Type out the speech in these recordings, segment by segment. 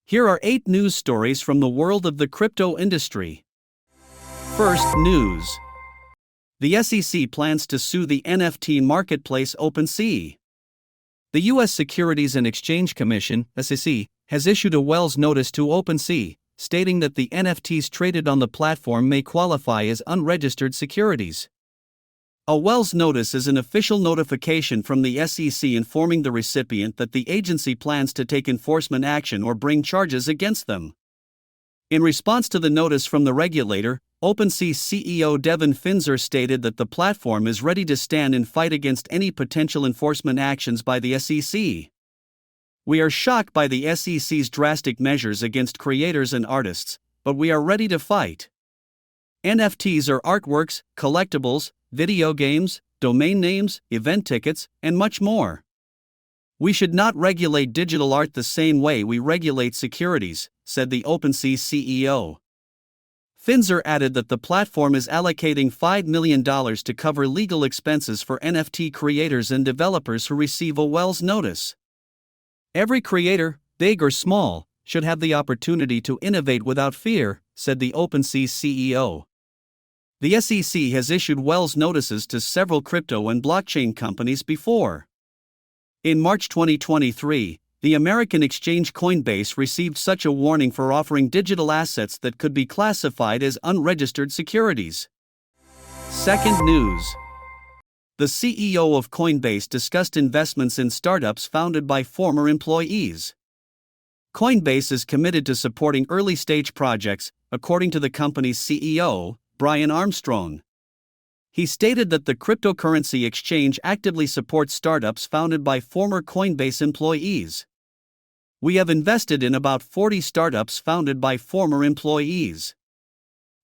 Here are 8 news stories from the world of the crypto industry. First, news. The SEC plans to sue the NFT marketplace OpenSea. The U.S. Securities and Exchange Commission, SEC, has issued a Wells notice to OpenSea, stating that the NFTs traded on the platform may qualify as unregistered securities. A Wells notice is an official notification from the SEC informing the recipient that the agency plans to take enforcement action or bring charges against them. In response to the notice from the regulator, OpenSea CEO Devin Finzer stated that the platform is ready to stand and fight against any potential enforcement actions by the SEC. "We are shocked by the SEC's drastic measures against creators and artists, but we are ready to fight. NFTs are artworks, collectibles, video games, domain names, event tickets, and much more. We should not regulate digital art the same way we regulate securities," said the OpenSea CEO. Finzer added that the platform is allocating $5 million to cover legal expenses for NFT creators and developers who receive a Wells notice. "Every creator, big or small, should have the opportunity to innovate without fear," said the OpenSea CEO. The SEC has issued Wells notices to several crypto and blockchain companies before. In March 2023, the American exchange Coinbase received such a warning for offering digital assets that could be classified as unregistered securities. Second, news. The CEO of Coinbase discussed investments in startups founded by former employees. Coinbase is committed to supporting early-stage projects, according to the company's CEO, Brian Armstrong. He stated that the cryptocurrency exchange actively supports startups founded by former Coinbase employees. "We have invested in about 40 startups founded by former employees.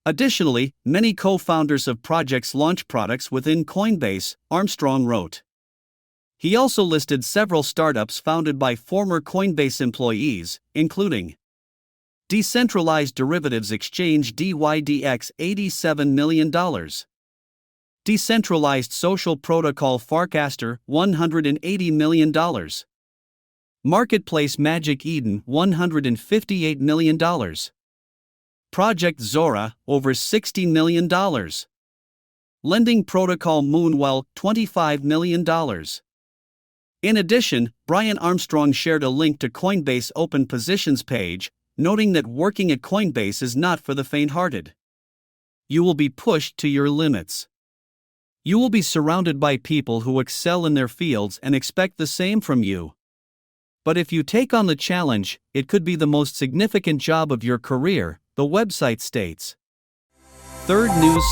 Additionally, many co-founders of projects launch products within Coinbase," Armstrong wrote. He also listed several startups founded by former Coinbase employees, including decentralized derivatives exchange DYDX $87 million, decentralized social protocol Farcaster $180 million, marketplace Magic Eden $158 million, Project Zora over $60 million, lending protocol Moonwell $25 million. In addition, Brian Armstrong shared a link to Coinbase open positions page, noting that working at Coinbase is not for the faint-hearted. "You will be pushed to your limits. You will be surrounded by people who excel in their fields and expect the same from you. But if you take on the challenge, it could be the most significant job of your career," the website states. Third, news.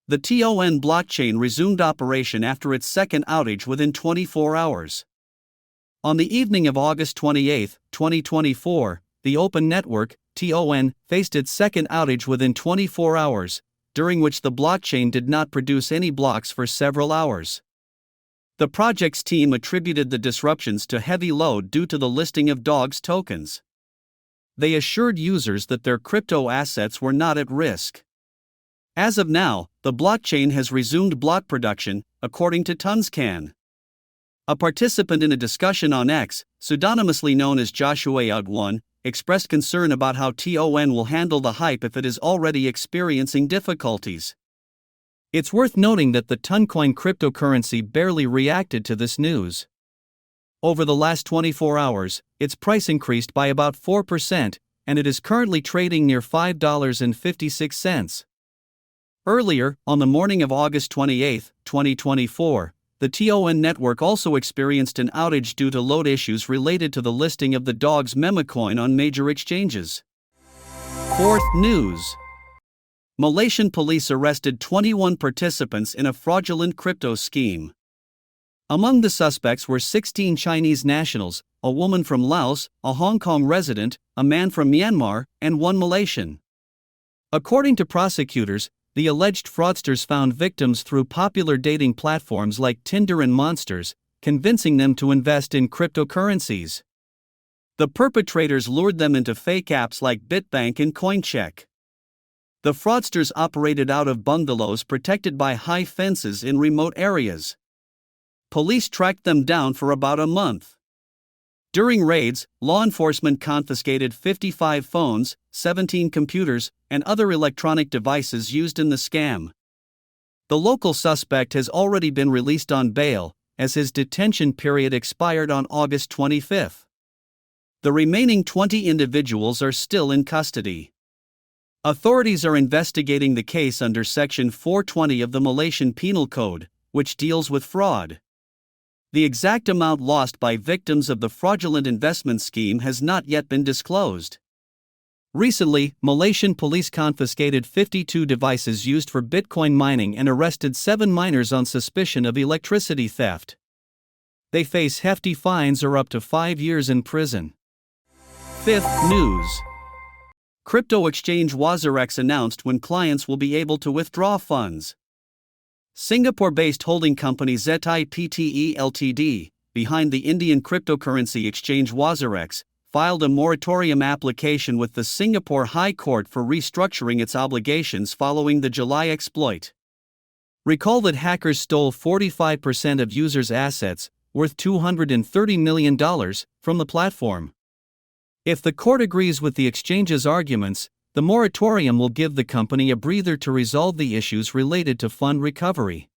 The TON blockchain resumed operation after its second outage within 24 hours. On the evening of August 28, 2024, the Open Network, TON, faced its second outage within 24 hours, during which the blockchain did not produce any blocks for several hours. The project's team attributed the disruptions to heavy load due to the listing of DOGS tokens. They assured users that their crypto assets were not at risk. As of now, the blockchain has resumed block production, according to TonsCan. A participant in a discussion on X, pseudonymously known as Joshua Ud1, expressed concern about how TON will handle the hype if it is already experiencing difficulties. It's worth noting that the Toncoin cryptocurrency barely reacted to this news. Over the last 24 hours, its price increased by about 4%, and it is currently trading near $5.56. Earlier, on the morning of August 28, 2024, the TON network also experienced an outage due to load issues related to the listing of the DOGS memecoin on major exchanges. Fourth, news. Malaysian police arrested 21 participants in a fraudulent crypto scheme. Among the suspects were 16 Chinese nationals, a woman from Laos, a Hong Kong resident, a man from Myanmar, and one Malaysian. According to prosecutors, the alleged fraudsters found victims through popular dating platforms like Tinder and Monsters, convincing them to invest in cryptocurrencies. The perpetrators lured them into fake apps like BitBank and CoinCheck. The fraudsters operated out of bungalows protected by high fences in remote areas. Police tracked them down for about a month. During raids, law enforcement confiscated 55 phones, 17 computers, and other electronic devices used in the scam. The local suspect has already been released on bail, as his detention period expired on August 25. The remaining 20 individuals are still in custody. Authorities are investigating the case under Section 420 of the Malaysian Penal Code, which deals with fraud. The exact amount lost by victims of the fraudulent investment scheme has not yet been disclosed. Recently, Malaysian police confiscated 52 devices used for Bitcoin mining and arrested 7 miners on suspicion of electricity theft. They face hefty fines or up to 5 years in prison. 5th News. Crypto exchange WazirX announced when clients will be able to withdraw funds. Singapore-based holding company ZIPTE Ltd, behind the Indian cryptocurrency exchange WazirX, filed a moratorium application with the Singapore High Court for restructuring its obligations following the July exploit. Recall that hackers stole 45% of users' assets, worth $230 million, from the platform. If the court agrees with the exchange's arguments, the moratorium will give the company a breather to resolve the issues related to fund recovery.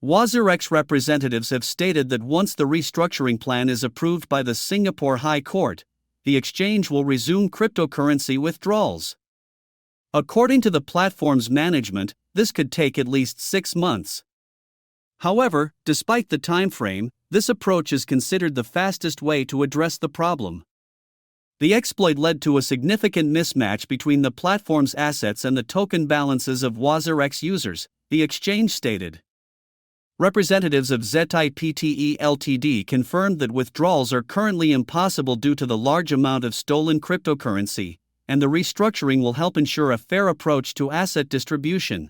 WazirX representatives have stated that once the restructuring plan is approved by the Singapore High Court, the exchange will resume cryptocurrency withdrawals. According to the platform's management, this could take at least 6 months. However, despite the timeframe, this approach is considered the fastest way to address the problem. The exploit led to a significant mismatch between the platform's assets and the token balances of WazirX users, the exchange stated. Representatives of ZIPTE Ltd confirmed that withdrawals are currently impossible due to the large amount of stolen cryptocurrency, and the restructuring will help ensure a fair approach to asset distribution.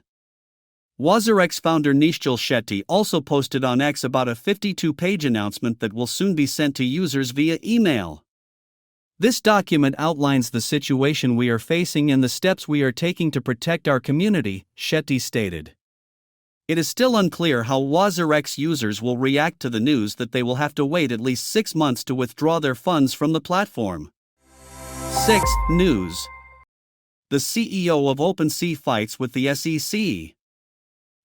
WazirX founder Nishchal Shetty also posted on X about a 52-page announcement that will soon be sent to users via email. This document outlines the situation we are facing and the steps we are taking to protect our community, Shetty stated. It is still unclear how WazirX users will react to the news that they will have to wait at least 6 months to withdraw their funds from the platform. 6th News. The CEO of OpenSea fights with the SEC.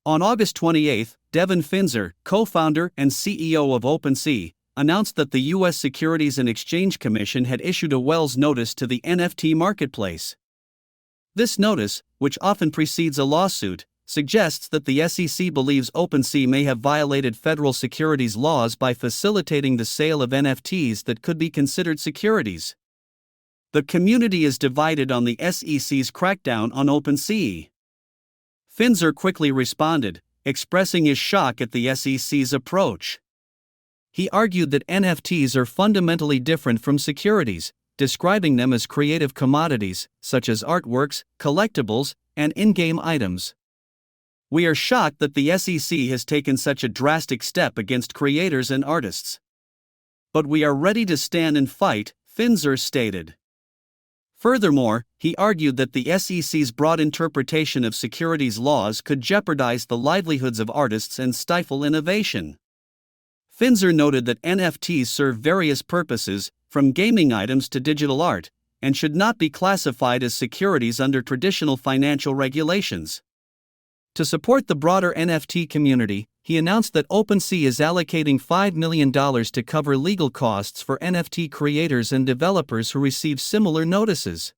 On August 28, Devin Finzer, co-founder and CEO of OpenSea, announced that the U.S. Securities and Exchange Commission had issued a Wells notice to the NFT marketplace. This notice, which often precedes a lawsuit, suggests that the SEC believes OpenSea may have violated federal securities laws by facilitating the sale of NFTs that could be considered securities. The community is divided on the SEC's crackdown on OpenSea. Finzer quickly responded, expressing his shock at the SEC's approach. He argued that NFTs are fundamentally different from securities, describing them as creative commodities, such as artworks, collectibles, and in-game items. We are shocked that the SEC has taken such a drastic step against creators and artists. But we are ready to stand and fight, Finzer stated. Furthermore, he argued that the SEC's broad interpretation of securities laws could jeopardize the livelihoods of artists and stifle innovation. Finzer noted that NFTs serve various purposes, from gaming items to digital art, and should not be classified as securities under traditional financial regulations. To support the broader NFT community, he announced that OpenSea is allocating $5 million to cover legal costs for NFT creators and developers who receive similar notices.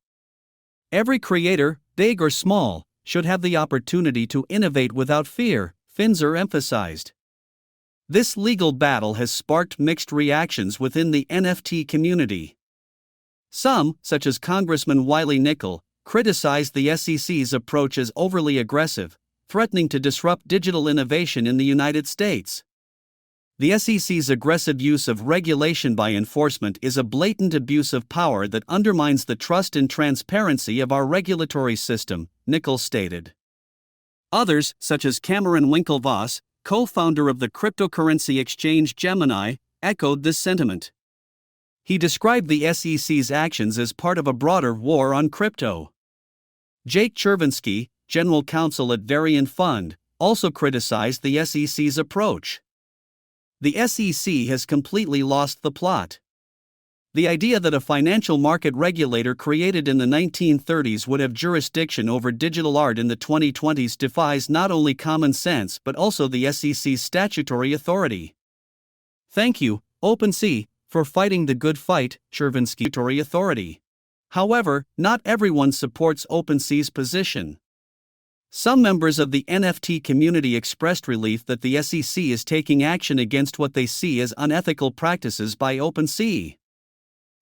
Every creator, big or small, should have the opportunity to innovate without fear, Finzer emphasized. This legal battle has sparked mixed reactions within the NFT community. Some, such as Congressman Wiley Nickel, criticized the SEC's approach as overly aggressive, threatening to disrupt digital innovation in the United States. The SEC's aggressive use of regulation by enforcement is a blatant abuse of power that undermines the trust and transparency of our regulatory system, Nickel stated. Others, such as Cameron Winklevoss, co-founder of the cryptocurrency exchange Gemini, echoed this sentiment. He described the SEC's actions as part of a broader war on crypto. Jake Chervinsky, general counsel at Varian Fund, also criticized the SEC's approach. The SEC has completely lost the plot. The idea that a financial market regulator created in the 1930s would have jurisdiction over digital art in the 2020s defies not only common sense but also the SEC's statutory authority. Thank you, OpenSea, for fighting the good fight, Chervinsky statutory authority. However, not everyone supports OpenSea's position. Some members of the NFT community expressed relief that the SEC is taking action against what they see as unethical practices by OpenSea.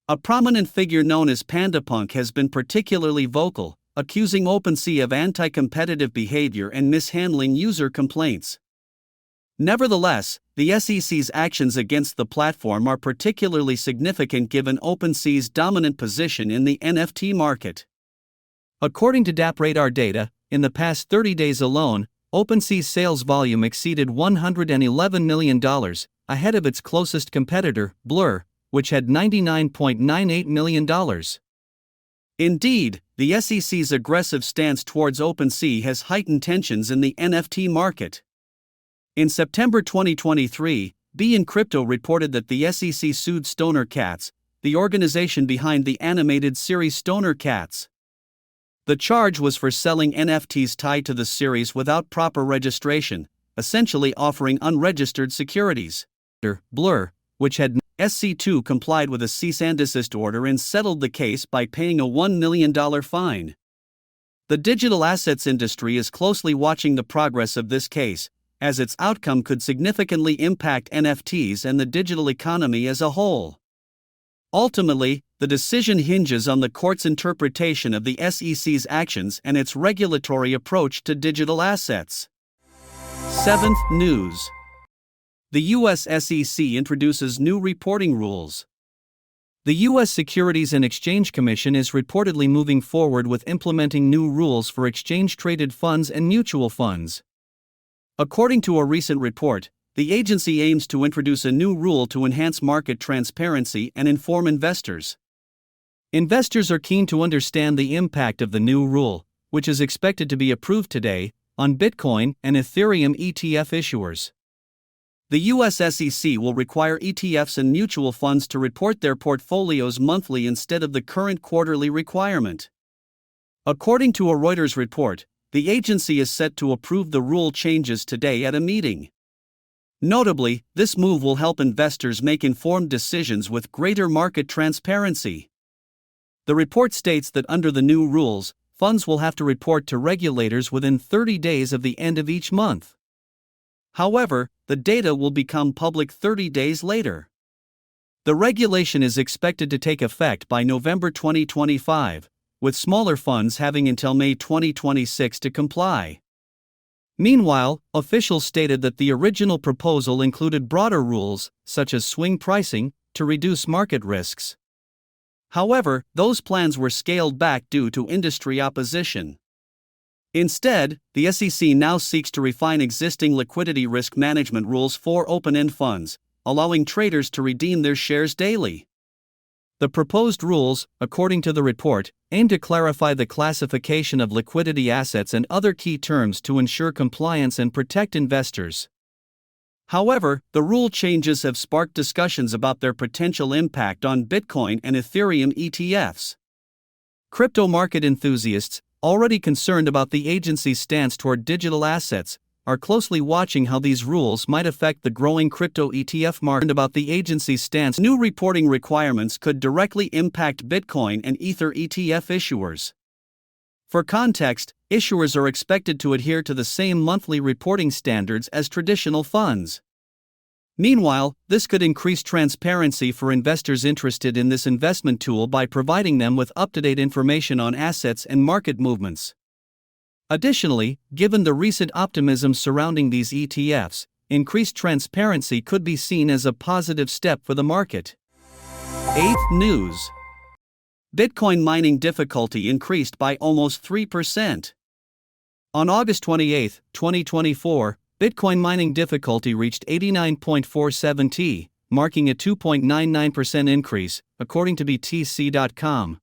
A prominent figure known as PandaPunk has been particularly vocal, accusing OpenSea of anti-competitive behavior and mishandling user complaints. Nevertheless, the SEC's actions against the platform are particularly significant given OpenSea's dominant position in the NFT market. According to DappRadar data, in the past 30 days alone, OpenSea's sales volume exceeded $111 million, ahead of its closest competitor, Blur, which had $99.98 million. Indeed, the SEC's aggressive stance towards OpenSea has heightened tensions in the NFT market. In September 2023, Be Crypto reported that the SEC sued Stoner Cats, the organization behind the animated series Stoner Cats. The charge was for selling NFTs tied to the series without proper registration, essentially offering unregistered securities. Blur, which had SC2 complied with a cease and desist order and settled the case by paying a $1 million fine. The digital assets industry is closely watching the progress of this case, as its outcome could significantly impact NFTs and the digital economy as a whole. Ultimately, the decision hinges on the court's interpretation of the SEC's actions and its regulatory approach to digital assets. 7th News. The U.S. SEC introduces new reporting rules. The U.S. Securities and Exchange Commission is reportedly moving forward with implementing new rules for exchange-traded funds and mutual funds. According to a recent report, the agency aims to introduce a new rule to enhance market transparency and inform investors. Investors are keen to understand the impact of the new rule, which is expected to be approved today, on Bitcoin and Ethereum ETF issuers. The U.S. SEC will require ETFs and mutual funds to report their portfolios monthly instead of the current quarterly requirement. According to a Reuters report, the agency is set to approve the rule changes today at a meeting. Notably, this move will help investors make informed decisions with greater market transparency. The report states that under the new rules, funds will have to report to regulators within 30 days of the end of each month. However, the data will become public 30 days later. The regulation is expected to take effect by November 2025, with smaller funds having until May 2026 to comply. Meanwhile, officials stated that the original proposal included broader rules, such as swing pricing, to reduce market risks. However, those plans were scaled back due to industry opposition. Instead, the SEC now seeks to refine existing liquidity risk management rules for open-end funds, allowing traders to redeem their shares daily. The proposed rules, according to the report, aim to clarify the classification of liquidity assets and other key terms to ensure compliance and protect investors. However, the rule changes have sparked discussions about their potential impact on Bitcoin and Ethereum ETFs. Crypto market enthusiasts, already concerned about the agency's stance toward digital assets, are closely watching how these rules might affect the growing crypto ETF market. About the agency's stance, new reporting requirements could directly impact Bitcoin and Ether ETF issuers. For context, issuers are expected to adhere to the same monthly reporting standards as traditional funds. Meanwhile, this could increase transparency for investors interested in this investment tool by providing them with up-to-date information on assets and market movements. Additionally, given the recent optimism surrounding these ETFs, increased transparency could be seen as a positive step for the market. 8th News. Bitcoin mining difficulty increased by almost 3%. On August 28, 2024, Bitcoin mining difficulty reached 89.47 T, marking a 2.99% increase, according to BTC.com.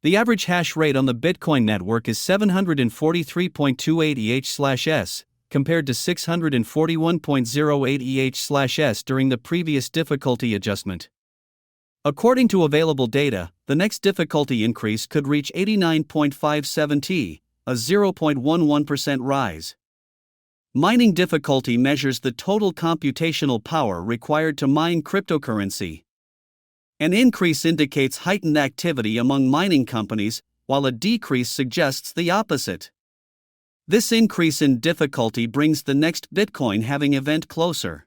The average hash rate on the Bitcoin network is 743.28 EH/s, compared to 641.08 EH/s during the previous difficulty adjustment. According to available data, the next difficulty increase could reach 89.57 T, a 0.11% rise. Mining difficulty measures the total computational power required to mine cryptocurrency. An increase indicates heightened activity among mining companies, while a decrease suggests the opposite. This increase in difficulty brings the next Bitcoin halving event closer.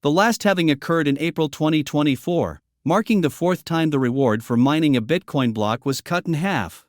The last halving occurred in April 2024, marking the fourth time the reward for mining a Bitcoin block was cut in half.